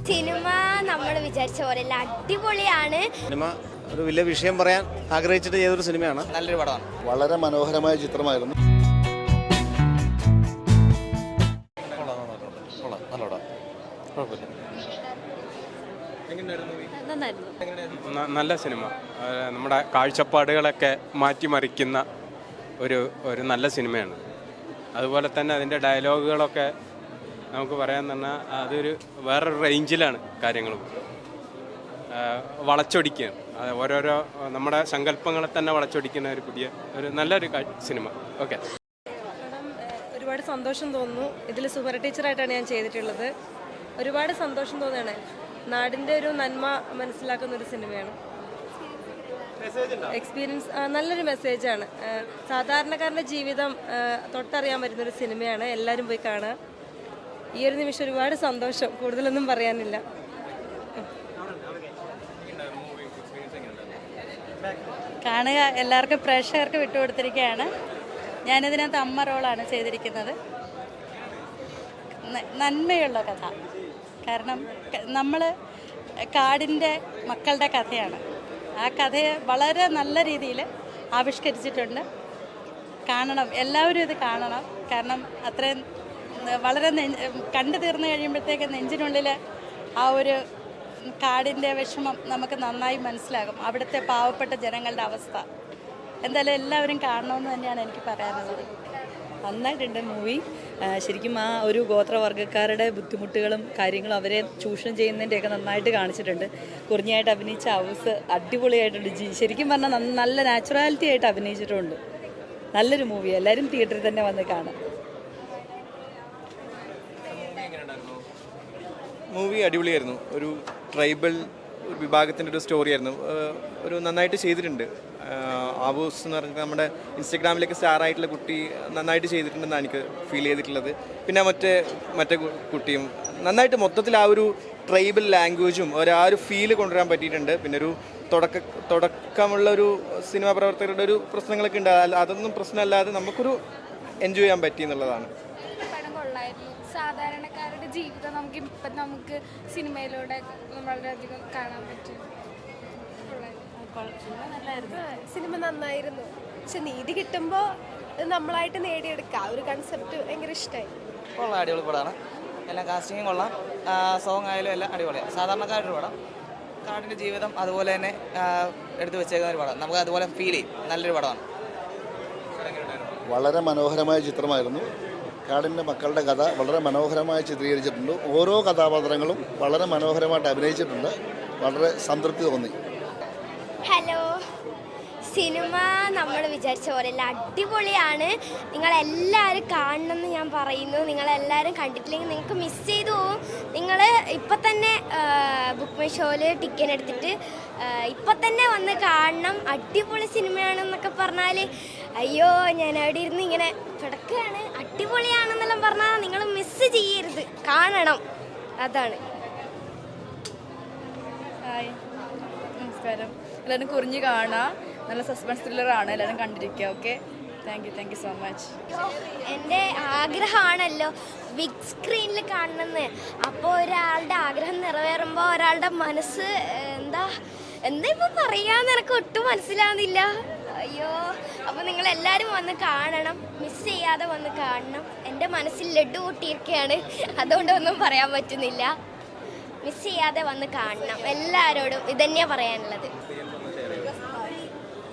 Cinema നമ്മൾ വിചാരിച്ച പോലെയല്ല, അടിപൊളിയാണ്. സിനിമ ഒരു വലിയ വിഷയം പറയാൻ ആഗ്രഹിച്ചിട്ട് ചെയ്തൊരു സിനിമയാണ്. നല്ലൊരു പടമാണ്. വളരെ മനോഹരമായ ചിത്രമായിരുന്നു. നല്ല സിനിമ, നമ്മുടെ കാഴ്ചപ്പാടുകളൊക്കെ മാറ്റിമറിക്കുന്ന ഒരു നല്ല സിനിമയാണ്. അതുപോലെ തന്നെ അതിൻ്റെ ഡയലോഗുകളൊക്കെ നമുക്ക് പറയാൻ പറഞ്ഞാൽ അതൊരു വേറൊരു റേഞ്ചിലാണ് കാര്യങ്ങൾ വളച്ചൊടിക്കുകയാണ്. ഓരോരോ നമ്മുടെ സങ്കല്പങ്ങളെ തന്നെ വളച്ചൊടിക്കുന്ന ഒരു നല്ലൊരു സിനിമ. ഓക്കെ, ഒരുപാട് സന്തോഷം തോന്നുന്നു. ഇതിൽ സുഹറ ടീച്ചറായിട്ടാണ് ഞാൻ ചെയ്തിട്ടുള്ളത്. ഒരുപാട് സന്തോഷം തോന്നുകയാണ്. നാടിൻ്റെ ഒരു നന്മ മനസ്സിലാക്കുന്ന ഒരു സിനിമയാണ്. എക്സ്പീരിയൻസ് നല്ലൊരു മെസ്സേജാണ്. സാധാരണക്കാരൻ്റെ ജീവിതം തൊട്ടറിയാൻ പറ്റുന്നൊരു സിനിമയാണ്. എല്ലാവരും പോയി കാണുക. ഈ ഒരു നിമിഷം ഒരുപാട് സന്തോഷം, കൂടുതലൊന്നും പറയാനില്ല. കാണുക, എല്ലാവർക്കും പ്രേക്ഷകർക്ക് വിട്ടുകൊടുത്തിരിക്കുകയാണ്. ഞാനിതിനകത്ത് അമ്മ റോളാണ് ചെയ്തിരിക്കുന്നത്. നന്മയുള്ള കഥ, കാരണം നമ്മൾ കാടിൻ്റെ മക്കളുടെ കഥയാണ്. ആ കഥയെ വളരെ നല്ല രീതിയിൽ ആവിഷ്കരിച്ചിട്ടുണ്ട്. കാണണം, എല്ലാവരും ഇത് കാണണം. കാരണം അത്രയും വളരെ കണ്ടു തീർന്നു കഴിയുമ്പോഴത്തേക്ക് നെഞ്ചിനുള്ളിൽ ആ ഒരു കാടിൻ്റെ വിഷമം നമുക്ക് നന്നായി മനസ്സിലാകും. അവിടുത്തെ പാവപ്പെട്ട ജനങ്ങളുടെ അവസ്ഥ. എന്തായാലും എല്ലാവരും കാണണമെന്ന് തന്നെയാണ് എനിക്ക് പറയാനുള്ളത്. നന്നായിട്ടുണ്ട് മൂവി. ശരിക്കും ആ ഒരു ഗോത്രവർഗ്ഗക്കാരുടെ ബുദ്ധിമുട്ടുകളും കാര്യങ്ങളും അവരെ ചൂഷണം ചെയ്യുന്നതിൻ്റെയൊക്കെ നന്നായിട്ട് കാണിച്ചിട്ടുണ്ട്. കുറിഞ്ഞായിട്ട് അഭിനയിച്ച ഹൗസ് അടിപൊളിയായിട്ടുണ്ട്. ശരിക്കും പറഞ്ഞാൽ നല്ല നാച്ചുറാലിറ്റി ആയിട്ട് അഭിനയിച്ചിട്ടുണ്ട്. നല്ലൊരു മൂവി, എല്ലാവരും തിയേറ്ററിൽ തന്നെ വന്ന് കാണാം. മൂവി അടിപൊളിയായിരുന്നു. ഒരു ട്രൈബൽ വിഭാഗത്തിൻ്റെ ഒരു സ്റ്റോറിയായിരുന്നു. ഒരു നന്നായിട്ട് ചെയ്തിട്ടുണ്ട്. ആബൂസ് എന്ന് പറഞ്ഞിട്ട് നമ്മുടെ ഇൻസ്റ്റഗ്രാമിലേക്ക് സ്റ്റാറായിട്ടുള്ള കുട്ടി നന്നായിട്ട് ചെയ്തിട്ടുണ്ടെന്നാണ് എനിക്ക് ഫീൽ ചെയ്തിട്ടുള്ളത്. പിന്നെ മറ്റേ കുട്ടിയും നന്നായിട്ട് മൊത്തത്തിൽ ആ ഒരു ട്രൈബൽ ലാംഗ്വേജും ആ ഒരു ഫീല് കൊണ്ടുവരാൻ പറ്റിയിട്ടുണ്ട്. പിന്നെ ഒരു തുടക്കമുള്ള ഒരു സിനിമാ പ്രവർത്തകരുടെ ഒരു പ്രശ്നങ്ങളൊക്കെ ഉണ്ട്. അതൊന്നും പ്രശ്നമല്ലാതെ നമുക്കൊരു എൻജോയ് ചെയ്യാൻ പറ്റി എന്നുള്ളതാണ്. സാധാരണക്കാരുടെ ജീവിതം നമുക്ക് സിനിമയിലൂടെ വളരെയധികം കാണാൻ പറ്റും. സിനിമ നന്നായിരുന്നു. പക്ഷെ നീതി കിട്ടുമ്പോൾ നമ്മളായിട്ട് നേടിയെടുക്കുക, ഒരു കൺസെപ്റ്റ് ഭയങ്കര ഇഷ്ടമായി. കൊള്ളാം, അടിപൊളി പടമാണ്. എല്ലാം കാസ്റ്റിങ്ങും കൊള്ളാം, സോങ് ആയാലും എല്ലാം അടിപൊളിയാണ്. സാധാരണക്കാരുടെ പടം, കാടിൻ്റെ ജീവിതം അതുപോലെ തന്നെ എടുത്തു വെച്ചേക്കുന്ന ഒരു പടം. നമുക്ക് അതുപോലെ ഫീൽ ചെയ്യും. നല്ലൊരു പടമാണ്. വളരെ മനോഹരമായ ചിത്രമായിരുന്നു. കാടിൻ്റെ മക്കളുടെ കഥ വളരെ മനോഹരമായി ചിത്രീകരിച്ചിട്ടുണ്ട്. ഓരോ കഥാപാത്രങ്ങളും വളരെ മനോഹരമായിട്ട് അഭിനയിച്ചിട്ടുണ്ട്. വളരെ സംതൃപ്തി തോന്നി. ഹലോ, സിനിമ നമ്മൾ വിചാരിച്ച പോലെയല്ല, അടിപൊളിയാണ്. നിങ്ങളെല്ലാവരും കാണണമെന്ന് ഞാൻ പറയുന്നു. നിങ്ങളെല്ലാവരും കണ്ടിട്ടില്ലെങ്കിൽ നിങ്ങൾക്ക് മിസ് ചെയ്തു പോകും. നിങ്ങൾ ഇപ്പം തന്നെ ബുക്ക് മൈ ഷോയിൽ ടിക്കറ്റ് എടുത്തിട്ട് ഇപ്പം തന്നെ വന്ന് കാണണം. അടിപൊളി സിനിമയാണെന്നൊക്കെ പറഞ്ഞാൽ അയ്യോ, ഞാൻ അവിടെ ഇരുന്ന് ഇങ്ങനെ കിടക്കുകയാണ്. അടിപൊളിയാണെന്നെല്ലാം പറഞ്ഞാൽ നിങ്ങൾ മിസ് ചെയ്യരുത്, കാണണം. അതാണ്. ഹായ്, നമസ്കാരം. എല്ലാവരും കുറിഞ്ഞ് കാണാം. നല്ല സസ്പെൻസ് ത്രില്ലറാണ്. എല്ലാവരും കണ്ടിരിക്കുക. Okay, thank you so much. എൻ്റെ ആഗ്രഹമാണല്ലോ ബിഗ് സ്ക്രീനിൽ കാണണമെന്ന്. അപ്പോൾ ഒരാളുടെ ആഗ്രഹം നിറവേറുമ്പോൾ ഒരാളുടെ മനസ്സ് എന്താ ഇപ്പോൾ പറയാമെന്ന് എനിക്ക് ഒട്ടും മനസ്സിലാവുന്നില്ല. അയ്യോ, അപ്പോൾ നിങ്ങളെല്ലാവരും വന്ന് കാണണം, മിസ് ചെയ്യാതെ വന്ന് കാണണം. എൻ്റെ മനസ്സിൽ ലഡു കൂട്ടിയിരിക്കുകയാണ്, അതുകൊണ്ടൊന്നും പറയാൻ പറ്റുന്നില്ല. മിസ് ചെയ്യാതെ വന്ന് കാണണം. എല്ലാവരോടും ഇതന്നെയാണ് പറയാനുള്ളത്.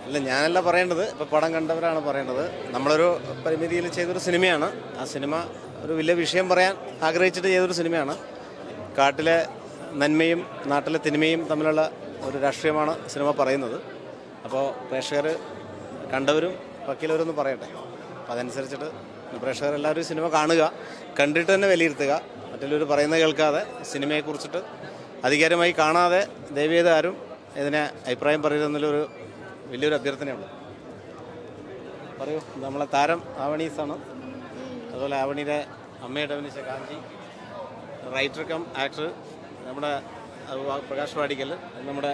അല്ല, ഞാനല്ല പറയേണ്ടത്, ഇപ്പോൾ പടം കണ്ടവരാണ് പറയേണ്ടത്. നമ്മളൊരു പരിമിതിയിൽ ചെയ്തൊരു സിനിമയാണ്. ആ സിനിമ ഒരു വലിയ വിഷയം പറയാൻ ആഗ്രഹിച്ചിട്ട് ചെയ്തൊരു സിനിമയാണ്. കാട്ടിലെ നന്മയും നാട്ടിലെ തിന്മയും തമ്മിലുള്ള ഒരു രാഷ്ട്രീയമാണ് സിനിമ പറയുന്നത്. അപ്പോൾ പ്രേക്ഷകർ കണ്ടവരും വക്കീലവരൊന്നും പറയട്ടെ. അപ്പോൾ അതനുസരിച്ചിട്ട് പ്രേക്ഷകരെല്ലാവരും സിനിമ കാണുക, കണ്ടിട്ട് തന്നെ വിലയിരുത്തുക. മറ്റുള്ളവർ പറയുന്നത് കേൾക്കാതെ സിനിമയെക്കുറിച്ചിട്ട് അധികാരമായി കാണാതെ ദയവേത് ആരും ഇതിനെ അഭിപ്രായം പറയരുതെന്നുള്ളൊരു വലിയൊരു അഭ്യർത്ഥനയുള്ളൂ. പറയൂ. നമ്മളെ താരം ആവണീസാണ്. അതുപോലെ ആവണിയുടെ അമ്മയുടെ അഭിനയിച്ച കാഞ്ചി, റൈറ്റർ കം ആക്ടർ നമ്മുടെ പ്രകാശ് വാടിക്കൽ, നമ്മുടെ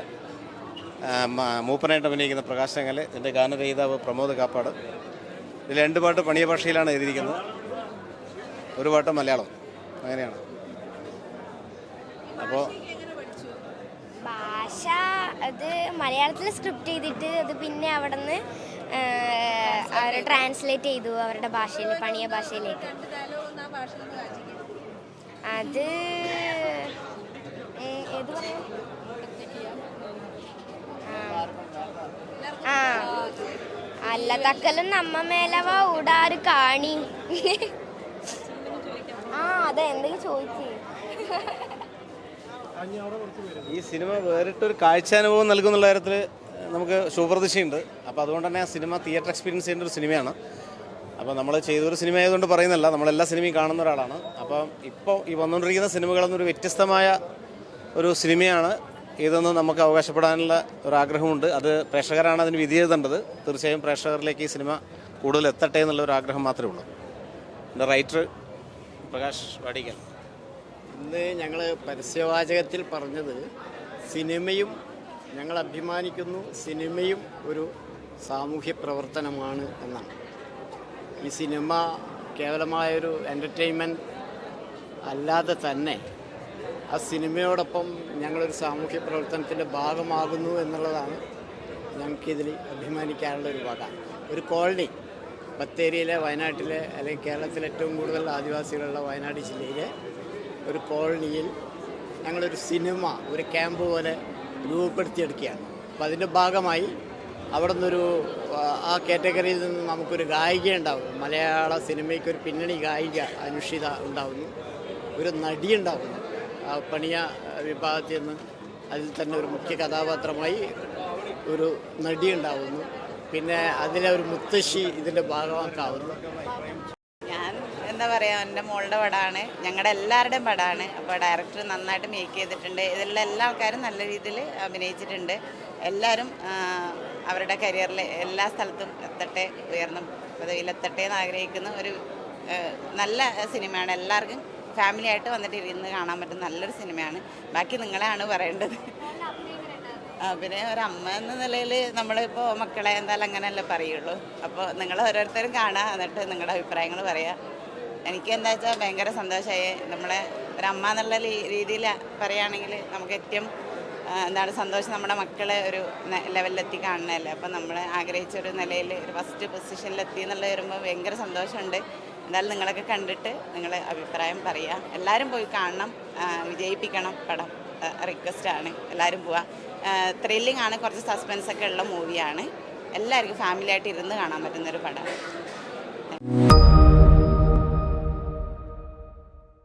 മൂപ്പനായിട്ട് അഭിനയിക്കുന്ന പ്രകാശ് ചങ്ങൽ, ഇതിൻ്റെ ഗാനരചയിതാവ് പ്രമോദ് കാപ്പാട്. ഇതിൽ 2 പാട്ട് പണിയ ഭാഷയിലാണ് എഴുതിയിരിക്കുന്നത്, ഒരു പാട്ട് മലയാളം. അങ്ങനെയാണ്. അപ്പോൾ ഭാഷ അത് മലയാളത്തിൽ സ്ക്രിപ്റ്റ് ചെയ്തിട്ട് അത് പിന്നെ അവിടെ നിന്ന് അവർ ട്രാൻസ്ലേറ്റ് ചെയ്തു അവരുടെ ഭാഷയിൽ പണിയ ഭാഷയിലേക്ക്. അത് ഏത് പറയാം? ആ അല്ല തക്കലും നമ്മ മേലവ ഊടാറ് കാണി. ആ അതെ എന്തെങ്കിലും ചോദിച്ചു. ഈ സിനിമ വേറിട്ടൊരു കാഴ്ചാനുഭവം നൽകുന്നുള്ള കാര്യത്തിൽ നമുക്ക് ശുഭപ്രതീക്ഷയുണ്ട്. അപ്പോൾ അതുകൊണ്ട് തന്നെ ആ സിനിമ തിയേറ്റർ എക്സ്പീരിയൻസ് ചെയ്യേണ്ട ഒരു സിനിമയാണ്. അപ്പോൾ നമ്മൾ ചെയ്തൊരു സിനിമ ആയതുകൊണ്ട് പറയുന്നില്ല, നമ്മളെല്ലാ സിനിമയും കാണുന്ന ഒരാളാണ്. അപ്പം ഇപ്പോൾ ഈ വന്നുകൊണ്ടിരിക്കുന്ന സിനിമകളൊന്നൊരു വ്യത്യസ്തമായ ഒരു സിനിമയാണ് ഇതൊന്നും നമുക്ക് അവകാശപ്പെടാനുള്ള ഒരാഗ്രഹമുണ്ട്. അത് പ്രേക്ഷകരാണ് അതിന് വിധി എഴുതേണ്ടത്. തീർച്ചയായും പ്രേക്ഷകരിലേക്ക് ഈ സിനിമ കൂടുതൽ എത്തട്ടെ എന്നുള്ള ഒരു ആഗ്രഹം മാത്രമേ ഉള്ളൂ. എൻ്റെ റൈറ്റർ പ്രകാശ് വാടിക്കൽ. ഇന്ന് ഞങ്ങൾ പരസ്യവാചകത്തിൽ പറഞ്ഞത് സിനിമയും ഞങ്ങൾ അഭിമാനിക്കുന്നു, സിനിമയും ഒരു സാമൂഹ്യ പ്രവർത്തനമാണ് എന്നാണ്. ഈ സിനിമ കേവലമായൊരു എൻ്റർടൈൻമെൻറ്റ് അല്ലാതെ തന്നെ ആ സിനിമയോടൊപ്പം ഞങ്ങളൊരു സാമൂഹ്യ പ്രവർത്തനത്തിൻ്റെ ഭാഗമാകുന്നു എന്നുള്ളതാണ് ഞങ്ങൾക്കിതിൽ അഭിമാനിക്കാനുള്ള ഒരു വക. ഒരു കോളനി ബത്തേരിയിലെ, വയനാട്ടിലെ അല്ലെങ്കിൽ കേരളത്തിലെ ഏറ്റവും കൂടുതൽ ആദിവാസികളുള്ള വയനാട് ജില്ലയിലെ ഒരു കോളനിയിൽ ഞങ്ങളൊരു സിനിമ ഒരു ക്യാമ്പ് പോലെ രൂപപ്പെടുത്തിയെടുക്കുകയാണ്. അപ്പോൾ അതിൻ്റെ ഭാഗമായി അവിടെ നിന്നൊരു ആ കാറ്റഗറിയിൽ നിന്ന് നമുക്കൊരു ഗായിക ഉണ്ടാവും. മലയാള സിനിമയ്ക്ക് ഒരു പിന്നണി ഗായിക അനുഷിത ഉണ്ടാവുന്നു, ഒരു നടി ഉണ്ടാവുന്നു. ആ പണിയ വിഭാഗത്തിൽ നിന്ന് അതിൽ തന്നെ ഒരു മുഖ്യ കഥാപാത്രമായി ഒരു നടി ഉണ്ടാവുന്നു. പിന്നെ അതിലെ ഒരു മുത്തശ്ശി ഇതിൻ്റെ ഭാഗമാക്കാവുന്നു. ഞാൻ എന്താ പറയുക, എൻ്റെ മോളുടെ പടമാണ്, ഞങ്ങളുടെ എല്ലാവരുടെയും പടമാണ്. അപ്പോൾ ഡയറക്ടർ നന്നായിട്ട് മേക്ക് ചെയ്തിട്ടുണ്ട്. ഇതിലുള്ള എല്ലാ ആൾക്കാരും നല്ല രീതിയിൽ അഭിനയിച്ചിട്ടുണ്ട്. എല്ലാവരും അവരുടെ കരിയറിൽ എല്ലാ സ്ഥലത്തും എത്തട്ടെ, ഉയർന്ന പദവിയിലെത്തട്ടെ എന്ന് ആഗ്രഹിക്കുന്ന ഒരു നല്ല സിനിമയാണ്. എല്ലാവർക്കും ഫാമിലി ആയിട്ട് വന്നിട്ട് ഇരുന്ന് കാണാൻ പറ്റുന്ന നല്ലൊരു സിനിമയാണ്. ബാക്കി നിങ്ങളെയാണ് പറയേണ്ടത്. പിന്നെ ഒരമ്മ എന്ന നിലയിൽ നമ്മളിപ്പോൾ മക്കളെ എന്തായാലും അങ്ങനെയല്ലേ പറയുള്ളൂ. അപ്പോൾ നിങ്ങൾ ഓരോരുത്തരും കാണുക, എന്നിട്ട് നിങ്ങളുടെ അഭിപ്രായങ്ങൾ പറയുക. എനിക്ക് എന്താ വെച്ചാൽ ഭയങ്കര സന്തോഷമായി. നമ്മളെ ഒരമ്മ എന്നുള്ള രീതിയിൽ പറയുകയാണെങ്കിൽ നമുക്ക് ഏറ്റവും എന്താണ് സന്തോഷം, നമ്മുടെ മക്കളെ ഒരു ലെവലിലെത്തി കാണണമല്ലേ. അപ്പം നമ്മൾ ആഗ്രഹിച്ചൊരു നിലയിൽ ഒരു ഫസ്റ്റ് പൊസിഷനിലെത്തി എന്നുള്ളത് വരുമ്പോൾ ഭയങ്കര സന്തോഷമുണ്ട്. എന്തായാലും നിങ്ങളൊക്കെ കണ്ടിട്ട് നിങ്ങൾ അഭിപ്രായം പറയുക. എല്ലാവരും പോയി കാണണം, വിജയിപ്പിക്കണം പടം. റിക്വസ്റ്റാണ്, എല്ലാവരും പോവുക. ത്രില്ലിംഗ് ആണ്, കുറച്ച് സസ്പെൻസൊക്കെ ഉള്ള മൂവിയാണ്. എല്ലാവർക്കും ഫാമിലിയായിട്ട് ഇരുന്ന് കാണാൻ പറ്റുന്നൊരു പടം.